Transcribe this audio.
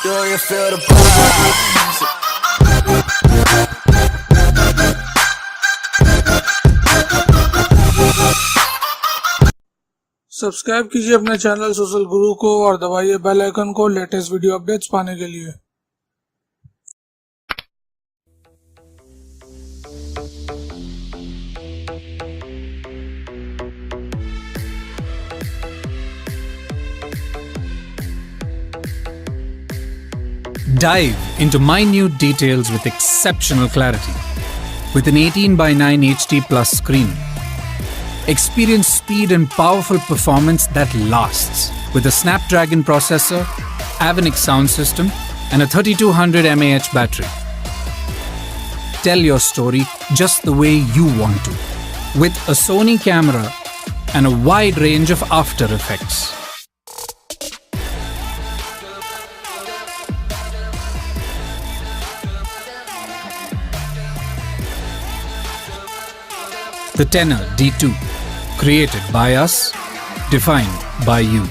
Do you feel the vibes? Subscribe कीजिए अपने channel social गुरु को और दबाइए बेल आइकन को लेटेस्ट वीडियो अपडेट्स पाने के लिए। Dive into minute details with exceptional clarity. With an 18:9 HD Plus screen, experience speed and powerful performance that lasts. With a Snapdragon processor, Avionics sound system, and a 3200 mAh battery. Tell your story just the way you want to. With a Sony camera and a wide range of after effects. The Tenor D2, created by us, defined by you.